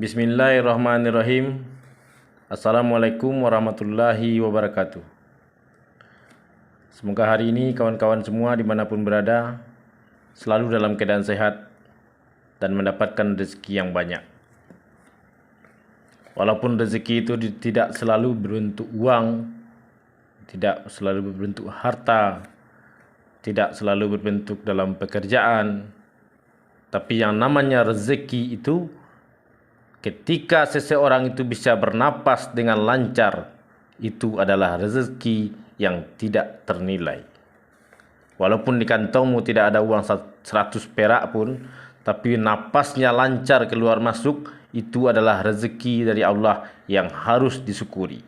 Bismillahirrahmanirrahim. Assalamualaikum warahmatullahi wabarakatuh. Semoga hari ini kawan-kawan semua dimanapun berada selalu dalam keadaan sehat dan mendapatkan rezeki yang banyak. Walaupun rezeki itu tidak selalu berbentuk uang, tidak selalu berbentuk harta, tidak selalu berbentuk dalam pekerjaan, tapi yang namanya rezeki itu ketika seseorang itu bisa bernapas dengan lancar, itu adalah rezeki yang tidak ternilai. Walaupun di kantongmu tidak ada uang 100 perak pun, tapi napasnya lancar keluar masuk, itu adalah rezeki dari Allah yang harus disyukuri.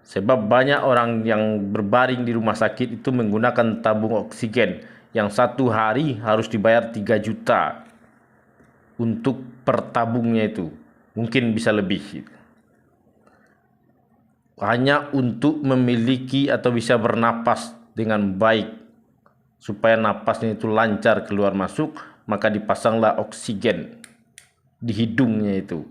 Sebab banyak orang yang berbaring di rumah sakit itu menggunakan tabung oksigen yang satu hari harus dibayar 3 juta untuk per tabungnya itu. Mungkin bisa lebih. Hanya untuk memiliki atau bisa bernapas dengan baik. Supaya napasnya itu lancar keluar masuk, maka dipasanglah oksigen di hidungnya itu.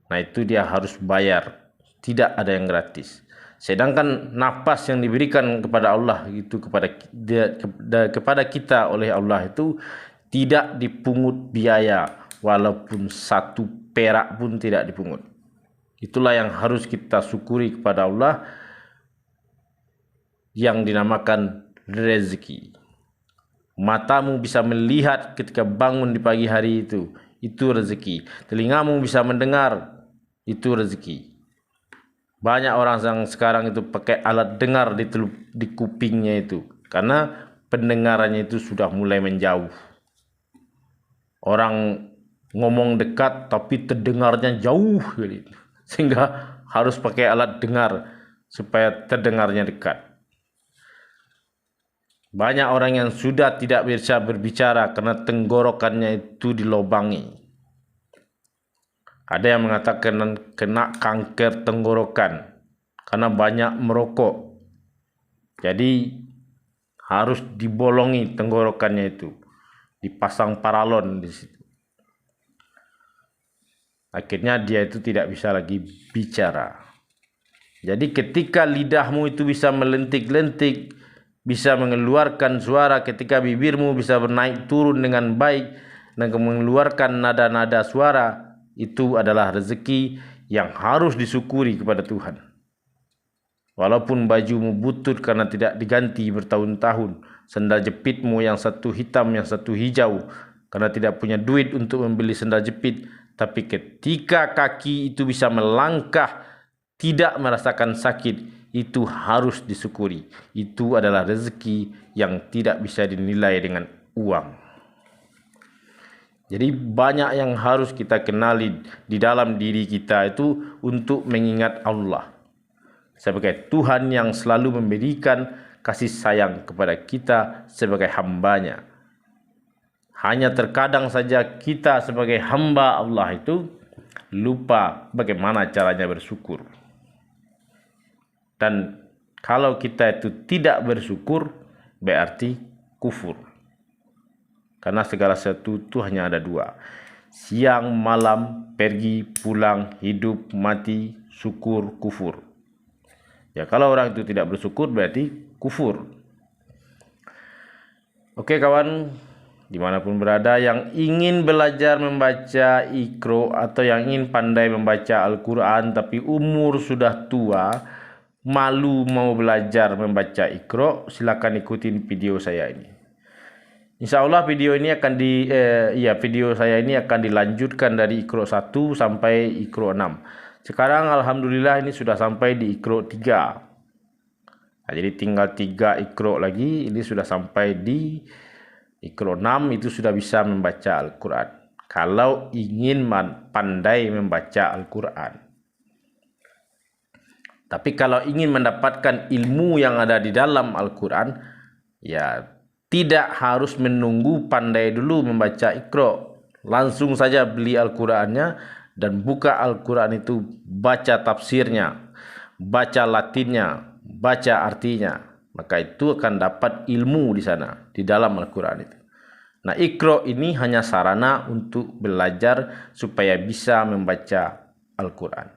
Nah, itu dia harus bayar. Tidak ada yang gratis. Sedangkan napas yang diberikan kepada Allah itu kepada kita oleh Allah itu tidak dipungut biaya, walaupun 1 perak pun tidak dipungut. Itulah yang harus kita syukuri kepada Allah, yang dinamakan rezeki. Matamu bisa melihat ketika bangun di pagi hari itu rezeki. Telingamu bisa mendengar, itu rezeki. Banyak orang yang sekarang itu pakai alat dengar di kupingnya itu, karena pendengarannya itu sudah mulai menjauh. Orang ngomong dekat tapi terdengarnya jauh gitu. Sehingga harus pakai alat dengar supaya terdengarnya dekat. Banyak orang yang sudah tidak bisa berbicara karena tenggorokannya itu dilobangi. Ada yang mengatakan kena kanker tenggorokan karena banyak merokok. Jadi harus dibolongi tenggorokannya itu. Dipasang paralon di situ. Akhirnya dia itu tidak bisa lagi bicara. Jadi ketika lidahmu itu bisa melentik-lentik, bisa mengeluarkan suara, ketika bibirmu bisa bernaik turun dengan baik dan mengeluarkan nada-nada suara, itu adalah rezeki yang harus disyukuri kepada Tuhan. Walaupun bajumu butut karena tidak diganti bertahun-tahun, sandal jepitmu yang satu hitam yang satu hijau karena tidak punya duit untuk membeli sandal jepit, tapi ketika kaki itu bisa melangkah tidak merasakan sakit, itu harus disyukuri. Itu adalah rezeki yang tidak bisa dinilai dengan uang. Jadi banyak yang harus kita kenali di dalam diri kita itu untuk mengingat Allah sebagai Tuhan yang selalu memberikan kasih sayang kepada kita sebagai hambanya. Hanya terkadang saja kita sebagai hamba Allah itu lupa bagaimana caranya bersyukur. Dan kalau kita itu tidak bersyukur, berarti kufur. Karena segala sesuatu itu hanya ada 2. Siang, malam, pergi, pulang, hidup, mati, syukur, kufur. Ya, kalau orang itu tidak bersyukur berarti kufur. Oke kawan, dimanapun berada yang ingin belajar membaca Iqra atau yang ingin pandai membaca Al-Quran tapi umur sudah tua, malu mau belajar membaca Iqra, silakan ikutin video saya ini. Insya Allah video saya ini akan dilanjutkan dari Iqra 1 sampai Iqra 6. Sekarang alhamdulillah ini sudah sampai di Iqra 3. Nah, jadi tinggal 3 Iqra lagi, ini sudah sampai di Iqra 6, itu sudah bisa membaca Al-Quran. Kalau ingin pandai membaca Al-Quran. Tapi kalau ingin mendapatkan ilmu yang ada di dalam Al-Quran, ya tidak harus menunggu pandai dulu membaca Iqra. Langsung saja beli Al-Qurannya dan buka Al-Quran itu, baca tafsirnya, baca latinnya, baca artinya. Maka itu akan dapat ilmu di sana, di dalam Al-Quran itu. Nah, Iqra ini hanya sarana untuk belajar supaya bisa membaca Al-Quran.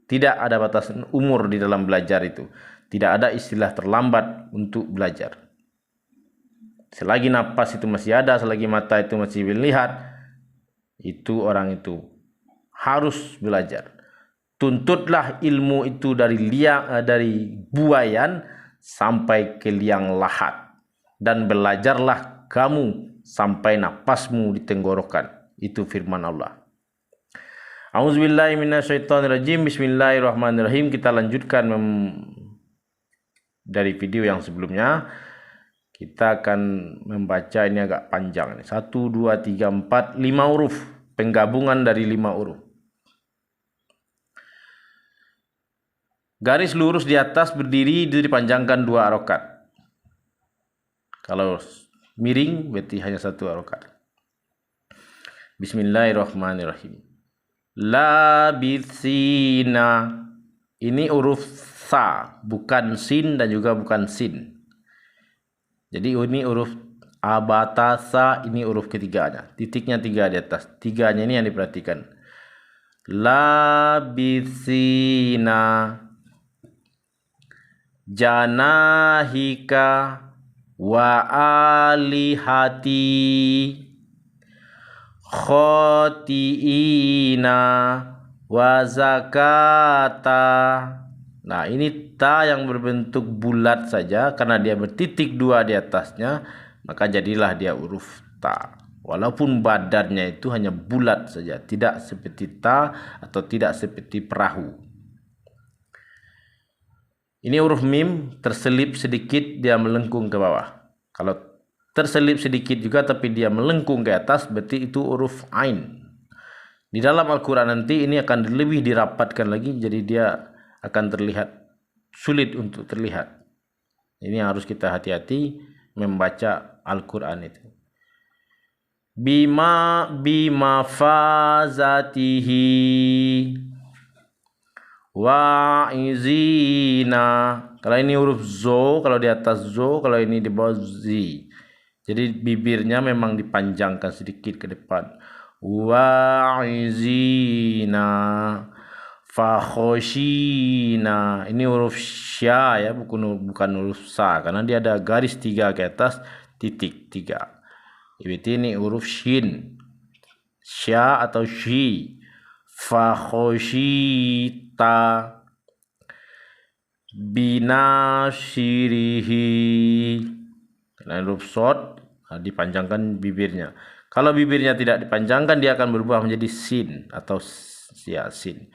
Tidak ada batasan umur di dalam belajar itu. Tidak ada istilah terlambat untuk belajar. Selagi napas itu masih ada, selagi mata itu masih melihat, itu orang itu harus belajar. Tuntutlah ilmu itu dari buayan sampai ke liang lahat, dan belajarlah kamu sampai napasmu di tenggorokan. Itu firman Allah. A'udzubillahi minasyaitonirrajim. Bismillahirrahmanirrahim. Kita lanjutkan dari video yang sebelumnya. Kita akan membaca, ini agak panjang. 1, 2, 3, 4, 5 huruf. Penggabungan dari 5 huruf. Garis lurus di atas berdiri itu dipanjangkan 2 harokat. Kalau miring berarti hanya 1 harokat. Bismillahirrahmanirrahim. Labithina. Ini huruf sa, bukan sin dan juga bukan sin. Jadi ini huruf abatasa, ini huruf ketiganya. Titiknya 3 di atas. 3-nya ini yang diperhatikan. Labithina janahika wa alihati khotiina wa zakata. Nah, ini ta yang berbentuk bulat saja karena dia bertitik 2 di atasnya, maka jadilah dia huruf ta. Walaupun badannya itu hanya bulat saja, tidak seperti ta atau tidak seperti perahu. Ini huruf mim terselip sedikit, dia melengkung ke bawah. Kalau terselip sedikit juga tapi dia melengkung ke atas, berarti itu huruf ain. Di dalam Al-Quran nanti ini akan lebih dirapatkan lagi, jadi dia akan terlihat sulit untuk terlihat. Ini harus kita hati-hati membaca Al-Quran itu. Bima fazatihi wa izina. Kalau ini huruf zo, kalau di atas zo, kalau ini di bawah zi. Jadi bibirnya memang dipanjangkan sedikit ke depan. Wa izina fakhoshina. Ini huruf sya ya, bukan huruf sa, karena dia ada garis 3 ke atas, titik 3. Berarti ini huruf shin, sya atau shi. Fakhoshita binashirihi. Karena huruf shod dipanjangkan bibirnya. Kalau bibirnya tidak dipanjangkan, dia akan berubah menjadi sin atau ya sin.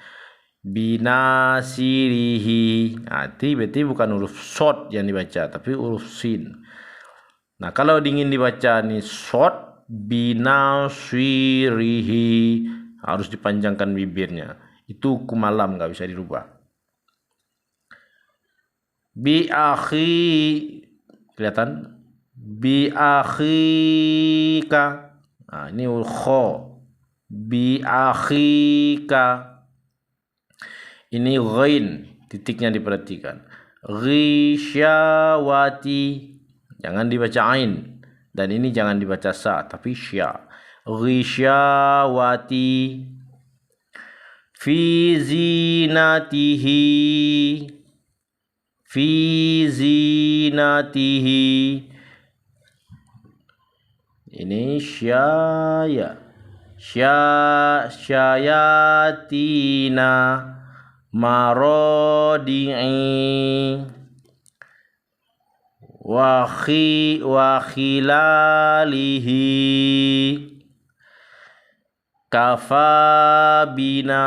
Binasirihi. Berarti bukan huruf shod yang dibaca, tapi huruf sin. Nah, kalau ingin dibaca nih shod, binasirihi, harus dipanjangkan bibirnya. Itu hukum alam, nggak bisa dirubah. Bi akhi, kelihatan? Bi akhika. Nah, ini kho. Bi akhika. Ini ghain, titiknya diperhatikan. Ghisyawati, jangan dibaca ain. Dan ini jangan dibaca sa, tapi sya. Ghisyawati. Fi zinatihi. Fi zinatihi. Ini syaya. Syayatina marodi'i wa khilalihi kafabina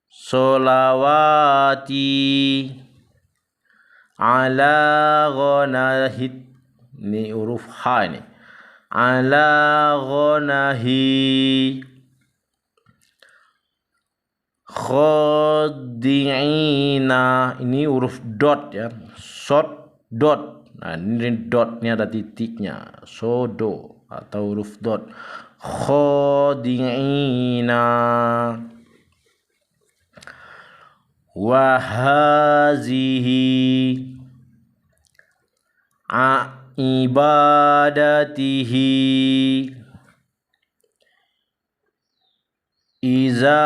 solawati ala ghanahit. Ini huruf ha ini. Ala ghanahi khodi'ina. Ini huruf dot ya, short dot. Nah, ini dotnya ada titiknya, sodo atau huruf dot. Khodi'ina wahazihi ibadatihi iza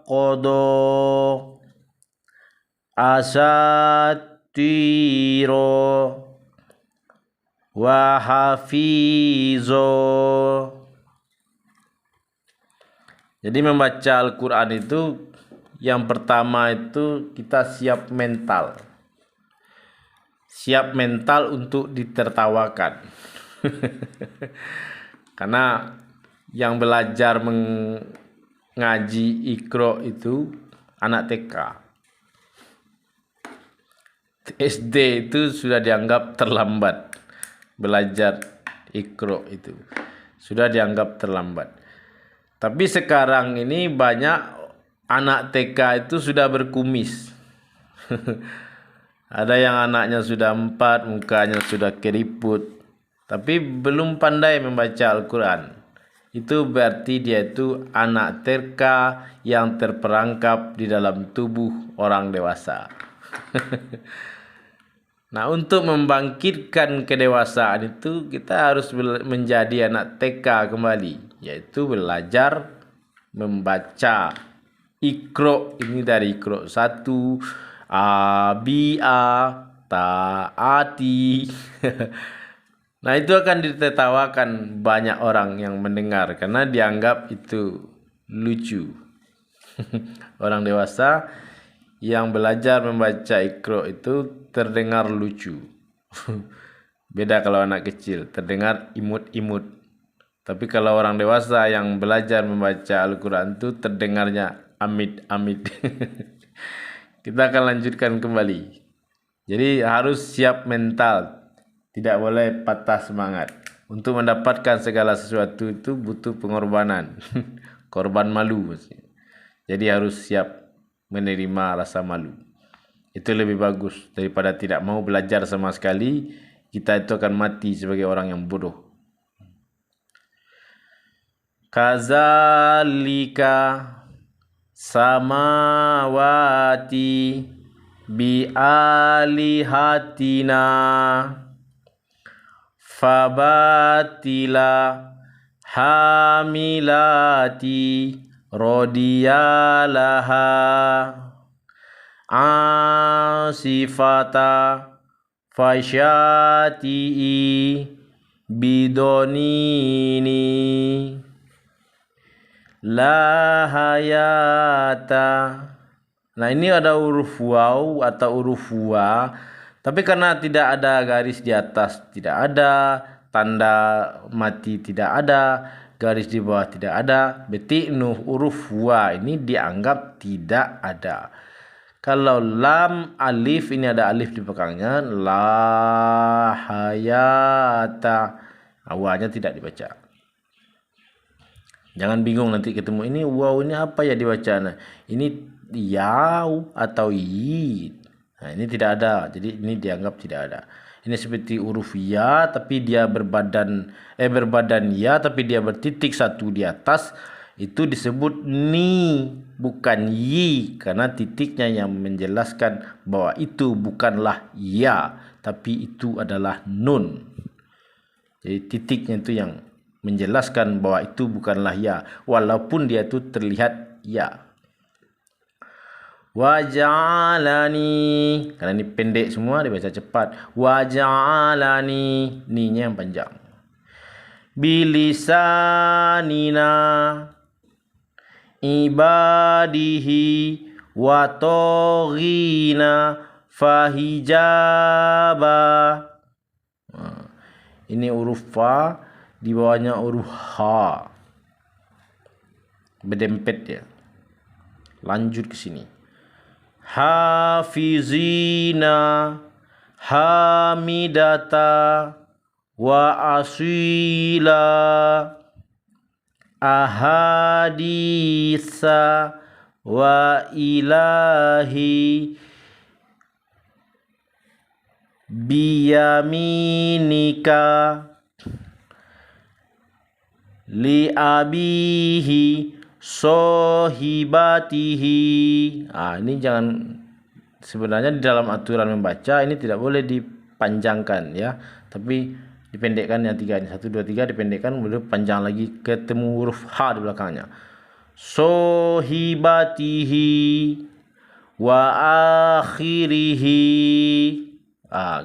qada asatiro wa hafizo. Jadi membaca Al-Quran itu yang pertama itu kita siap mental. Siap mental untuk ditertawakan. Karena yang belajar mengaji Iqra itu anak TK. SD itu sudah dianggap terlambat. Belajar Iqra itu sudah dianggap terlambat. Tapi sekarang ini banyak anak TK itu sudah berkumis. Ada yang anaknya sudah 4, mukanya sudah keriput, tapi belum pandai membaca Al-Quran. Itu berarti dia itu anak TK yang terperangkap di dalam tubuh orang dewasa. Nah, untuk membangkitkan kedewasaan itu kita harus menjadi anak TK kembali, yaitu belajar membaca Iqra. Ini dari Iqra 1, A, B, A, Ta, Ati. Nah, itu akan ditertawakan banyak orang yang mendengar karena dianggap itu lucu. Orang dewasa yang belajar membaca Iqra itu terdengar lucu. Beda kalau anak kecil, terdengar imut-imut. Tapi kalau orang dewasa yang belajar membaca Al-Quran itu terdengarnya amit-amit. Kita akan lanjutkan kembali. Jadi harus siap mental, tidak boleh patah semangat. Untuk mendapatkan segala sesuatu itu butuh pengorbanan. Korban malu maksudnya. Jadi harus siap menerima rasa malu. Itu lebih bagus daripada tidak mau belajar sama sekali. Kita itu akan mati sebagai orang yang bodoh. Kazalika samawati bi alihatina fabatila hamilati rodiyalaha asifata fasyati'i bidonini la hayata. Nah, ini ada huruf waw atau huruf wa, tapi karena tidak ada garis di atas, tidak ada tanda mati, tidak ada garis di bawah, tidak ada, berarti huruf wa ini dianggap tidak ada. Kalau lam alif, ini ada alif di belakangnya, la hayata, awalnya tidak dibaca. Jangan bingung nanti ketemu ini wow, ini apa ya dibaca. Nah, ini yaw atau yi. Nah, ini tidak ada. Jadi ini dianggap tidak ada. Ini seperti huruf ya tapi dia berbadan ya tapi dia bertitik satu di atas. Itu disebut ni, bukan yi, karena titiknya yang menjelaskan bahwa itu bukanlah ya, tapi itu adalah nun. Jadi titiknya itu yang menjelaskan bahwa itu bukanlah ya, walaupun dia itu terlihat ya. Waja'alani, karena ini pendek semua dibaca cepat. Waja'alani, ni-nya yang panjang. Bilisanina ibadihi wa toghina fahijaba. Ini huruf fa, di bawahnya huruf ha, berdempet ya. Lanjut ke sini. Hafizina hamidata wa asila ahadisa wa ilahi biyaminika li abihi sohibatihi. Ini jangan, sebenarnya di dalam aturan membaca ini tidak boleh dipanjangkan ya, tapi dipendekkan yang 3 ini, 1 2 3 dipendekkan, kemudian panjang lagi ketemu huruf H di belakangnya. Sohibatihi wa akhirihi.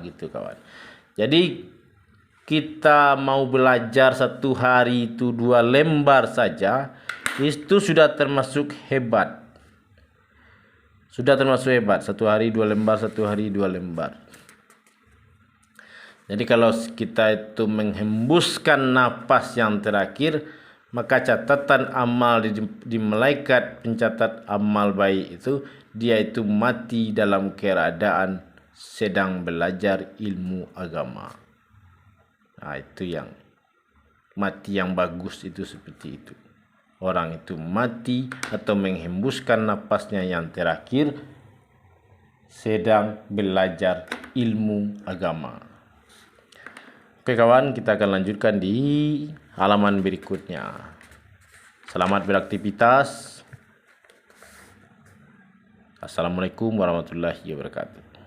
Gitu kawan. Jadi kita mau belajar 1 hari itu 2 lembar saja, itu sudah termasuk hebat. Sudah termasuk hebat. 1 hari 2 lembar, 1 hari 2 lembar. Jadi kalau kita itu menghembuskan napas yang terakhir, maka catatan amal di malaikat pencatat amal baik itu, dia itu mati dalam keadaan sedang belajar ilmu agama. Itu yang mati yang bagus itu seperti itu. Orang itu mati atau menghembuskan napasnya yang terakhir sedang belajar ilmu agama. Oke kawan, kita akan lanjutkan di halaman berikutnya. Selamat beraktivitas. Assalamualaikum warahmatullahi wabarakatuh.